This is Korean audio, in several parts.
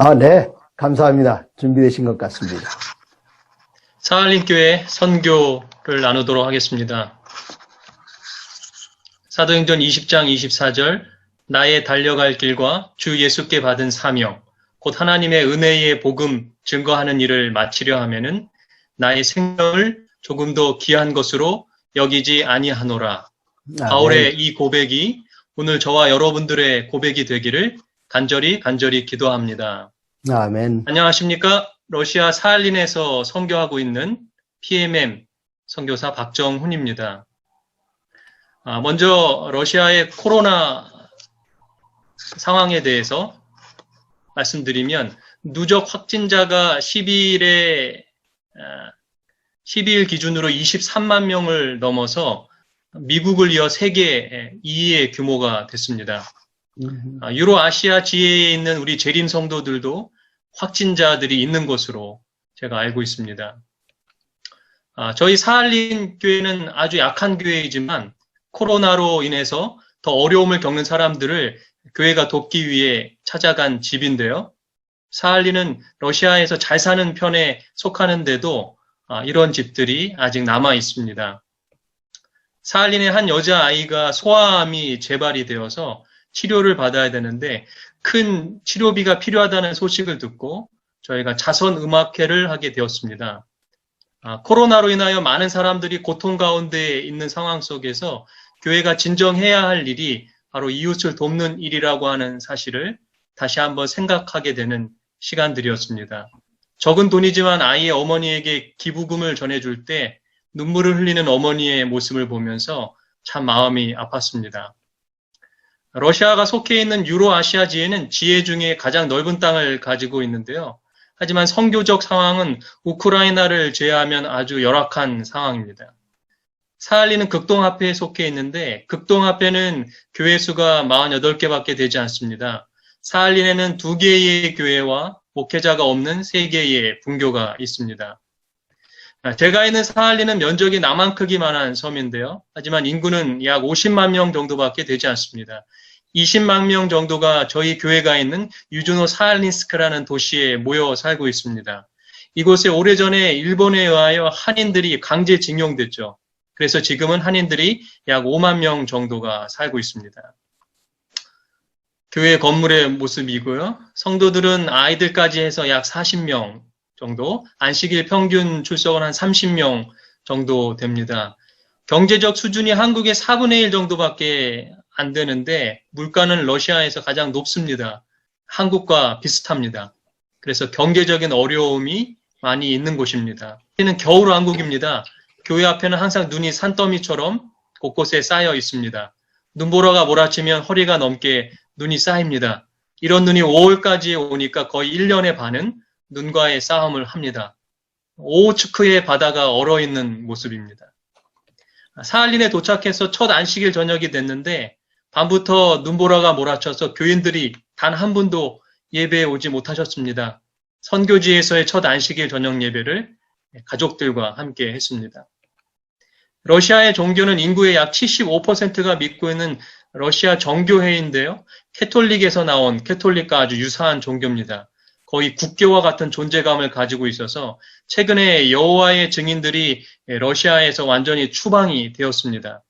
네. 감사합니다. 준비되신 것 같습니다. 사할린교회 선교를 나누도록 하겠습니다. 사도행전 20장 24절, 나의 달려갈 길과 주 예수께 받은 사명, 곧 하나님의 은혜의 복음 증거하는 일을 마치려 하면은 나의 생명을 조금 더 귀한 것으로 여기지 아니하노라. 바울의 이 고백이 오늘 저와 여러분들의 고백이 되기를 간절히 기도합니다. 아멘. 안녕하십니까? 러시아 사할린에서 선교하고 있는 PMM 선교사 박정훈입니다. 먼저 러시아의 코로나 상황에 대해서 말씀드리면 누적 확진자가 12일 기준으로 23만 명을 넘어서 미국을 이어 세계 2위의 규모가 됐습니다. 유로아시아 지혜에 있는 우리 재림 성도들도 확진자들이 있는 것으로 제가 알고 있습니다. 저희 사할린 교회는 아주 약한 교회이지만 코로나로 인해서 더 어려움을 겪는 사람들을 교회가 돕기 위해 찾아간 집인데요. 사할린은 러시아에서 잘 사는 편에 속하는데도 이런 집들이 아직 남아 있습니다. 사할린의 한 여자아이가 소아암이 재발이 되어서 치료를 받아야 되는데 큰 치료비가 필요하다는 소식을 듣고 저희가 자선음악회를 하게 되었습니다. 코로나로 인하여 많은 사람들이 고통 가운데 있는 상황 속에서 교회가 진정해야 할 일이 바로 이웃을 돕는 일이라고 하는 사실을 다시 한번 생각하게 되는 시간들이었습니다. 적은 돈이지만 아이의 어머니에게 기부금을 전해줄 때 눈물을 흘리는 어머니의 모습을 보면서 참 마음이 아팠습니다. 러시아가 속해 있는 유로아시아 지혜는 지혜 중에 가장 넓은 땅을 가지고 있는데요. 하지만 선교적 상황은 우크라이나를 제외하면 아주 열악한 상황입니다. 사할린은 극동합회에 속해 있는데 극동합회는 교회 수가 48개밖에 되지 않습니다. 사할린에는 2개의 교회와 목회자가 없는 3개의 분교가 있습니다. 제가 있는 사할린은 면적이 남한 크기만한 섬인데요. 하지만 인구는 약 50만 명 정도밖에 되지 않습니다. 20만 명 정도가 저희 교회가 있는 유주노 사할린스크라는 도시에 모여 살고 있습니다. 이곳에 오래전에 일본에 의하여 한인들이 강제징용됐죠. 그래서 지금은 한인들이 약 5만 명 정도가 살고 있습니다. 교회 건물의 모습이고요. 성도들은 아이들까지 해서 약 40명 정도, 안식일 평균 출석은 한 30명 정도 됩니다. 경제적 수준이 한국의 4분의 1 정도밖에 안 되는데 물가는 러시아에서 가장 높습니다. 한국과 비슷합니다. 그래서 경제적인 어려움이 많이 있는 곳입니다. 여기는 겨울왕국입니다. 교회 앞에는 항상 눈이 산더미처럼 곳곳에 쌓여 있습니다. 눈보라가 몰아치면 허리가 넘게 눈이 쌓입니다. 이런 눈이 5월까지 오니까 거의 1년의 반은 눈과의 싸움을 합니다. 오호츠크의 바다가 얼어있는 모습입니다. 사할린에 도착해서 첫 안식일 저녁이 됐는데 밤부터 눈보라가 몰아쳐서 교인들이 단 한 분도 예배에 오지 못하셨습니다. 선교지에서의 첫 안식일 저녁 예배를 가족들과 함께 했습니다. 러시아의 종교는 인구의 약 75%가 믿고 있는 러시아 정교회인데요. 캐톨릭에서 나온 캐톨릭과 아주 유사한 종교입니다. 거의 국교와 같은 존재감을 가지고 있어서 최근에 여호와의 증인들이 러시아에서 완전히 추방이 되었습니다.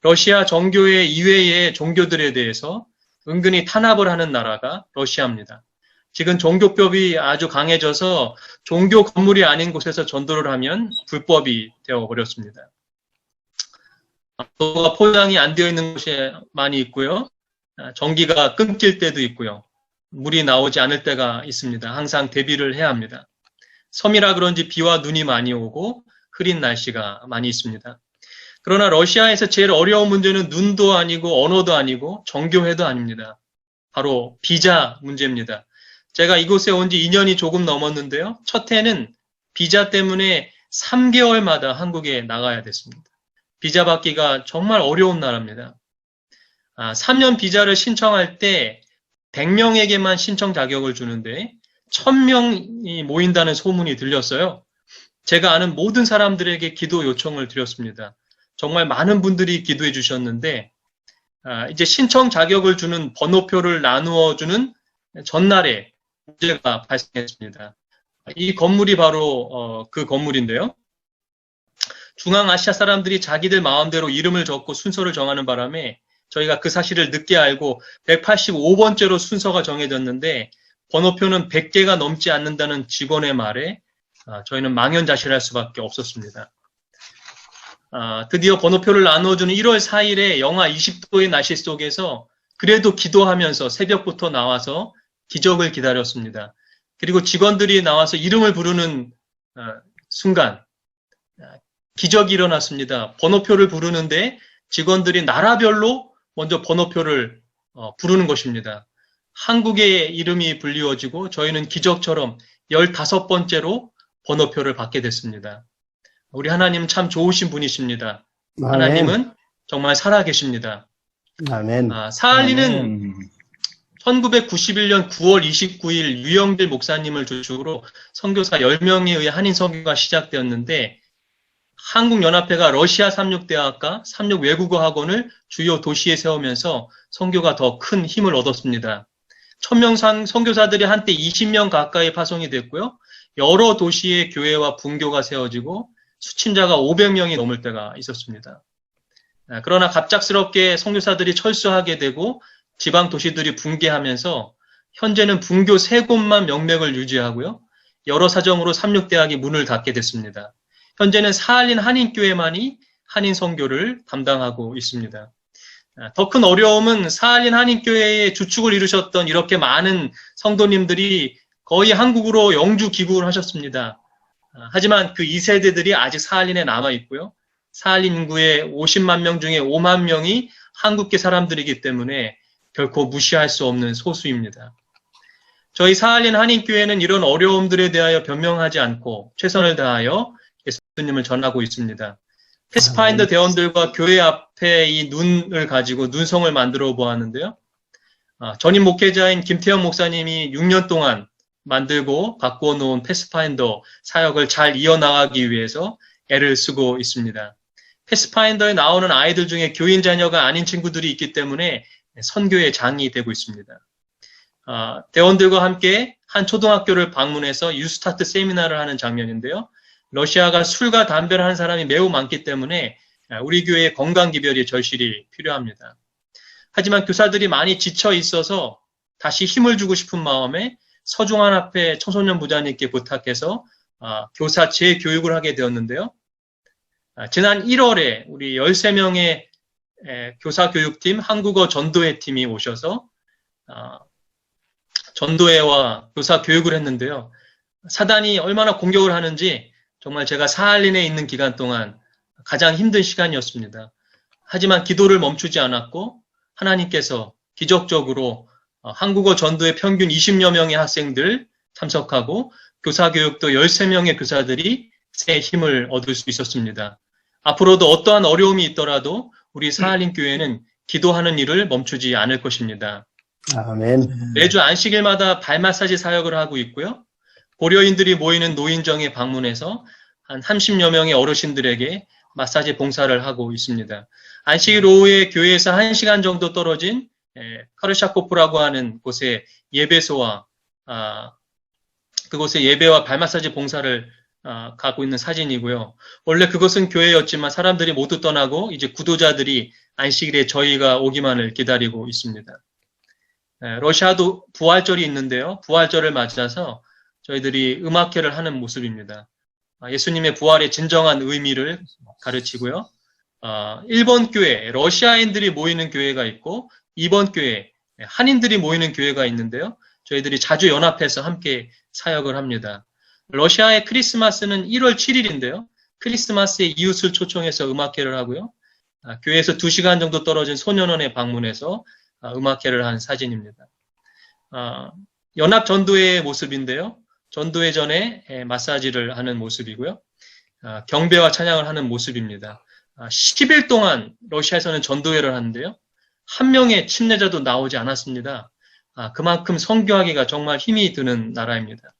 러시아 정교회 이외의 종교들에 대해서 은근히 탄압을 하는 나라가 러시아입니다. 지금 종교법이 아주 강해져서 종교 건물이 아닌 곳에서 전도를 하면 불법이 되어버렸습니다. 도가 포장이 안 되어 있는 곳이 많이 있고요. 전기가 끊길 때도 있고요. 물이 나오지 않을 때가 있습니다. 항상 대비를 해야 합니다. 섬이라 그런지 비와 눈이 많이 오고 흐린 날씨가 많이 있습니다. 그러나 러시아에서 제일 어려운 문제는 눈도 아니고 언어도 아니고 정교회도 아닙니다. 바로 비자 문제입니다. 제가 이곳에 온 지 2년이 조금 넘었는데요. 첫 해는 비자 때문에 3개월마다 한국에 나가야 됐습니다. 비자 받기가 정말 어려운 나라입니다. 3년 비자를 신청할 때 100명에게만 신청 자격을 주는데 1000명이 모인다는 소문이 들렸어요. 제가 아는 모든 사람들에게 기도 요청을 드렸습니다. 정말 많은 분들이 기도해 주셨는데 이제 신청 자격을 주는 번호표를 나누어 주는 전날에 문제가 발생했습니다. 이 건물이 바로 그 건물인데요. 중앙아시아 사람들이 자기들 마음대로 이름을 적고 순서를 정하는 바람에 저희가 그 사실을 늦게 알고 185번째로 순서가 정해졌는데 번호표는 100개가 넘지 않는다는 직원의 말에 저희는 망연자실할 수밖에 없었습니다. 드디어 번호표를 나눠주는 1월 4일에 영하 20도의 날씨 속에서 그래도 기도하면서 새벽부터 나와서 기적을 기다렸습니다. 그리고 직원들이 나와서 이름을 부르는 순간 기적이 일어났습니다. 번호표를 부르는데 직원들이 나라별로 먼저 번호표를 부르는 것입니다. 한국의 이름이 불리워지고 저희는 기적처럼 15번째로 번호표를 받게 됐습니다. 우리 하나님은 참 좋으신 분이십니다. 아멘. 하나님은 정말 살아계십니다. 아멘. 사할리는 1991년 9월 29일 유영길 목사님을 주축으로 선교사 10명에 의해 한인 선교가 시작되었는데 한국연합회가 러시아 삼육대학과 삼육외국어 학원을 주요 도시에 세우면서 선교가 더 큰 힘을 얻었습니다. 1000명 선교사들이 한때 20명 가까이 파송이 됐고요. 여러 도시의 교회와 분교가 세워지고 수친자가 500명이 넘을 때가 있었습니다. 그러나 갑작스럽게 선교사들이 철수하게 되고 지방 도시들이 붕괴하면서 현재는 분교 3곳만 명맥을 유지하고요. 여러 사정으로 삼육대학이 문을 닫게 됐습니다. 현재는 사할린 한인교회만이 한인 선교를 담당하고 있습니다. 더 큰 어려움은 사할린 한인교회의 주축을 이루셨던 이렇게 많은 성도님들이 거의 한국으로 영주 귀국을 하셨습니다. 하지만 그 2세대들이 아직 사할린에 남아 있고요. 사할린 인구의 50만 명 중에 5만 명이 한국계 사람들이기 때문에 결코 무시할 수 없는 소수입니다. 저희 사할린 한인교회는 이런 어려움들에 대하여 변명하지 않고 최선을 다하여 예수님을 전하고 있습니다. 패스파인더 대원들과 교회 앞에 이 눈을 가지고 눈성을 만들어 보았는데요. 전임 목회자인 김태형 목사님이 6년 동안 만들고 바꾸어 놓은 패스파인더 사역을 잘 이어나가기 위해서 애를 쓰고 있습니다. 패스파인더에 나오는 아이들 중에 교인 자녀가 아닌 친구들이 있기 때문에 선교의 장이 되고 있습니다. 대원들과 함께 한 초등학교를 방문해서 유스타트 세미나를 하는 장면인데요. 러시아가 술과 담배를 하는 사람이 매우 많기 때문에 우리 교회의 건강기별이 절실히 필요합니다. 하지만 교사들이 많이 지쳐 있어서 다시 힘을 주고 싶은 마음에 서중환 앞에 청소년 부자님께 부탁해서 교사 재교육을 하게 되었는데요. 지난 1월에 우리 13명의 교사교육팀 한국어 전도회 팀이 오셔서 전도회와 교사교육을 했는데요. 사단이 얼마나 공격을 하는지 정말 제가 사할린에 있는 기간 동안 가장 힘든 시간이었습니다. 하지만 기도를 멈추지 않았고 하나님께서 기적적으로 한국어 전도회 평균 20여 명의 학생들 참석하고 교사교육도 13명의 교사들이 새 힘을 얻을 수 있었습니다. 앞으로도 어떠한 어려움이 있더라도 우리 사할린 교회는 기도하는 일을 멈추지 않을 것입니다. 아멘. 매주 안식일마다 발 마사지 사역을 하고 있고요. 고려인들이 모이는 노인정에 방문해서 한 30여 명의 어르신들에게 마사지 봉사를 하고 있습니다. 안식일 오후에 교회에서 1시간 정도 떨어진 카르샤코프라고 하는 곳에 예배소와 그곳에 예배와 발 마사지 봉사를 가고 있는 사진이고요. 원래 그것은 교회였지만 사람들이 모두 떠나고 이제 구도자들이 안식일에 저희가 오기만을 기다리고 있습니다. 러시아도 부활절이 있는데요. 부활절을 맞아서 저희들이 음악회를 하는 모습입니다. 예수님의 부활의 진정한 의미를 가르치고요. 1번 교회, 러시아인들이 모이는 교회가 있고 2번 교회, 한인들이 모이는 교회가 있는데요. 저희들이 자주 연합해서 함께 사역을 합니다. 러시아의 크리스마스는 1월 7일인데요. 크리스마스에 이웃을 초청해서 음악회를 하고요. 교회에서 2시간 정도 떨어진 소년원에 방문해서 음악회를 한 사진입니다. 연합 전도회의 모습인데요. 전도회 전에 마사지를 하는 모습이고요. 경배와 찬양을 하는 모습입니다. 10일 동안 러시아에서는 전도회를 하는데요. 한 명의 침례자도 나오지 않았습니다. 그만큼 선교하기가 정말 힘이 드는 나라입니다.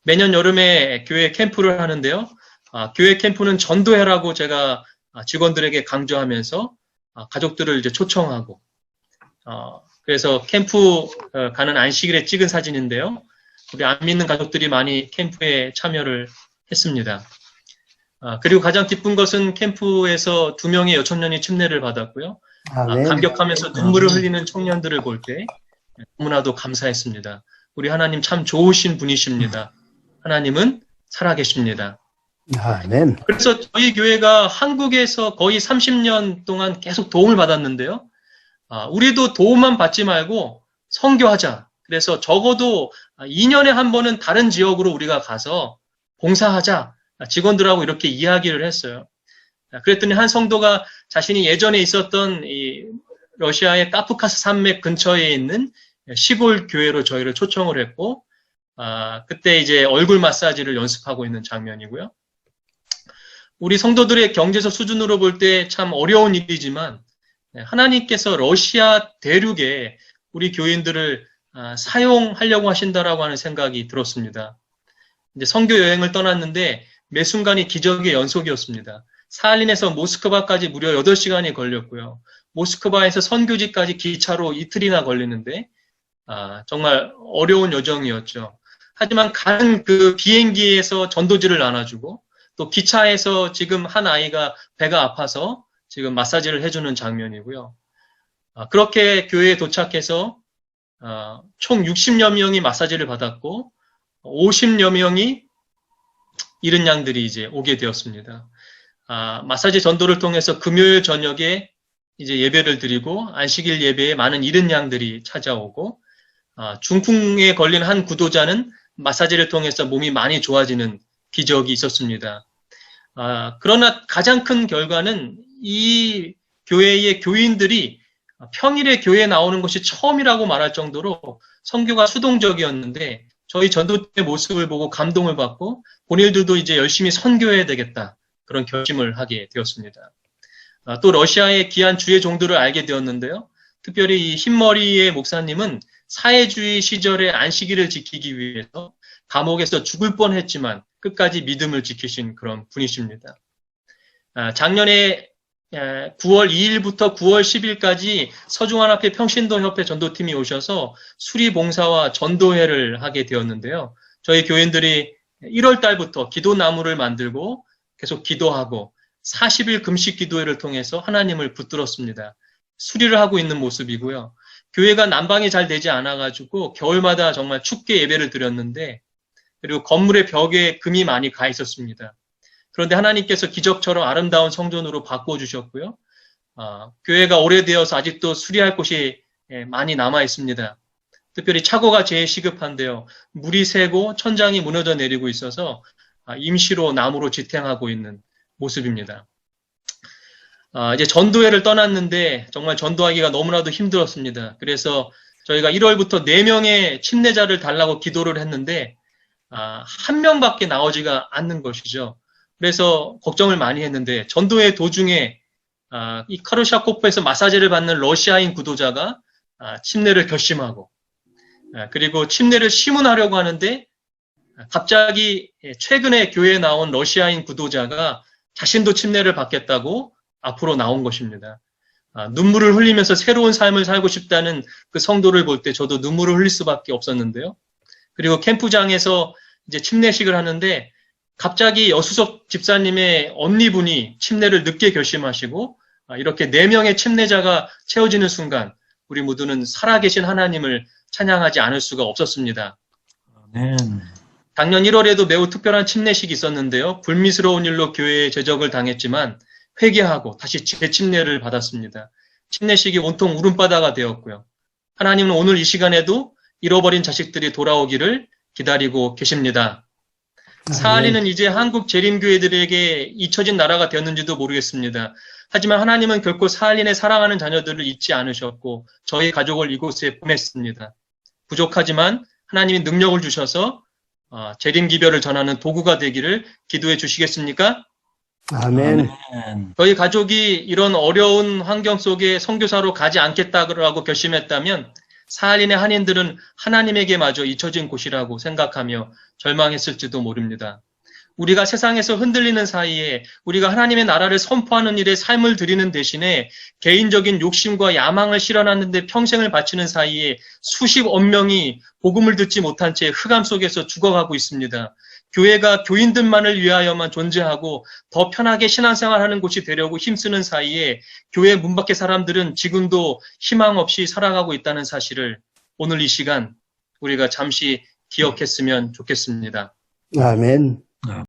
매년 여름에 교회 캠프를 하는데요. 교회 캠프는 전도회라고 제가 직원들에게 강조하면서 가족들을 이제 초청하고 그래서 캠프 가는 안식일에 찍은 사진인데요. 우리 안 믿는 가족들이 많이 캠프에 참여를 했습니다. 그리고 가장 기쁜 것은 캠프에서 2명의 여청년이 침례를 받았고요. 아멘. 감격하면서 눈물을 흘리는 청년들을 볼 때 너무나도 감사했습니다. 우리 하나님 참 좋으신 분이십니다. 하나님은 살아계십니다. 아멘. 그래서 저희 교회가 한국에서 거의 30년 동안 계속 도움을 받았는데요. 우리도 도움만 받지 말고 선교하자. 그래서 적어도 2년에 한 번은 다른 지역으로 우리가 가서 봉사하자. 직원들하고 이렇게 이야기를 했어요. 그랬더니 한 성도가 자신이 예전에 있었던 이 러시아의 카프카스 산맥 근처에 있는 시골 교회로 저희를 초청을 했고, 그때 이제 얼굴 마사지를 연습하고 있는 장면이고요. 우리 성도들의 경제적 수준으로 볼 때 참 어려운 일이지만 하나님께서 러시아 대륙에 우리 교인들을 사용하려고 하신다라고 하는 생각이 들었습니다. 이제 선교 여행을 떠났는데 매 순간이 기적의 연속이었습니다. 사할린에서 모스크바까지 무려 8시간이 걸렸고요. 모스크바에서 선교지까지 기차로 이틀이나 걸리는데 정말 어려운 여정이었죠. 하지만 가는 그 비행기에서 전도지를 나눠주고 또 기차에서 지금 한 아이가 배가 아파서 지금 마사지를 해주는 장면이고요. 그렇게 교회에 도착해서 총 60여 명이 마사지를 받았고 50여 명이 잃은 양들이 이제 오게 되었습니다. 마사지 전도를 통해서 금요일 저녁에 이제 예배를 드리고 안식일 예배에 많은 잃은 양들이 찾아오고 중풍에 걸린 한 구도자는 마사지를 통해서 몸이 많이 좋아지는 기적이 있었습니다. 그러나 가장 큰 결과는 이 교회의 교인들이 평일에 교회에 나오는 것이 처음이라고 말할 정도로 선교가 수동적이었는데 저희 전도팀의 모습을 보고 감동을 받고 본인들도 이제 열심히 선교해야 되겠다 그런 결심을 하게 되었습니다. 또 러시아의 귀한 주의 종들을 알게 되었는데요. 특별히 이 흰머리의 목사님은 사회주의 시절의 안식일을 지키기 위해서 감옥에서 죽을 뻔했지만 끝까지 믿음을 지키신 그런 분이십니다. 작년에 9월 2일부터 9월 10일까지 서중환앞에 평신도협회 전도팀이 오셔서 수리봉사와 전도회를 하게 되었는데요. 저희 교인들이 1월 달부터 기도나무를 만들고 계속 기도하고 40일 금식 기도회를 통해서 하나님을 붙들었습니다. 수리를 하고 있는 모습이고요. 교회가 난방이 잘 되지 않아가지고 겨울마다 정말 춥게 예배를 드렸는데 그리고 건물의 벽에 금이 많이 가 있었습니다. 그런데 하나님께서 기적처럼 아름다운 성전으로 바꿔주셨고요. 교회가 오래되어서 아직도 수리할 곳이 많이 남아 있습니다. 특별히 차고가 제일 시급한데요. 물이 새고 천장이 무너져 내리고 있어서 임시로 나무로 지탱하고 있는 모습입니다. 이제 전도회를 떠났는데 정말 전도하기가 너무나도 힘들었습니다. 그래서 저희가 1월부터 4명의 침례자를 달라고 기도를 했는데 한 명밖에 나오지가 않는 것이죠. 그래서 걱정을 많이 했는데 전도회 도중에 이 카루샤코프에서 마사지를 받는 러시아인 구도자가 침례를 결심하고 그리고 침례를 심문하려고 하는데 갑자기 최근에 교회에 나온 러시아인 구도자가 자신도 침례를 받겠다고 앞으로 나온 것입니다. 눈물을 흘리면서 새로운 삶을 살고 싶다는 그 성도를 볼 때 저도 눈물을 흘릴 수밖에 없었는데요. 그리고 캠프장에서 이제 침례식을 하는데 갑자기 여수석 집사님의 언니분이 침례를 늦게 결심하시고 이렇게 4명의 침례자가 채워지는 순간 우리 모두는 살아계신 하나님을 찬양하지 않을 수가 없었습니다. 아멘. 작년 1월에도 매우 특별한 침례식이 있었는데요. 불미스러운 일로 교회에 제적을 당했지만 회개하고 다시 재침례를 받았습니다. 침례식이 온통 울음바다가 되었고요. 하나님은 오늘 이 시간에도 잃어버린 자식들이 돌아오기를 기다리고 계십니다. 사할린은 이제 한국 재림교회들에게 잊혀진 나라가 되었는지도 모르겠습니다. 하지만 하나님은 결코 사할린의 사랑하는 자녀들을 잊지 않으셨고 저희 가족을 이곳에 보냈습니다. 부족하지만 하나님이 능력을 주셔서 재림기별을 전하는 도구가 되기를 기도해 주시겠습니까? 아멘. 저희 가족이 이런 어려운 환경 속에 선교사로 가지 않겠다고 결심했다면 사할린의 한인들은 하나님에게마저 잊혀진 곳이라고 생각하며 절망했을지도 모릅니다. 우리가 세상에서 흔들리는 사이에 우리가 하나님의 나라를 선포하는 일에 삶을 드리는 대신에 개인적인 욕심과 야망을 실현하는 데 평생을 바치는 사이에 수십억 명이 복음을 듣지 못한 채 흑암 속에서 죽어가고 있습니다. 교회가 교인들만을 위하여만 존재하고 더 편하게 신앙생활하는 곳이 되려고 힘쓰는 사이에 교회 문 밖의 사람들은 지금도 희망 없이 살아가고 있다는 사실을 오늘 이 시간 우리가 잠시 기억했으면 좋겠습니다. 아멘.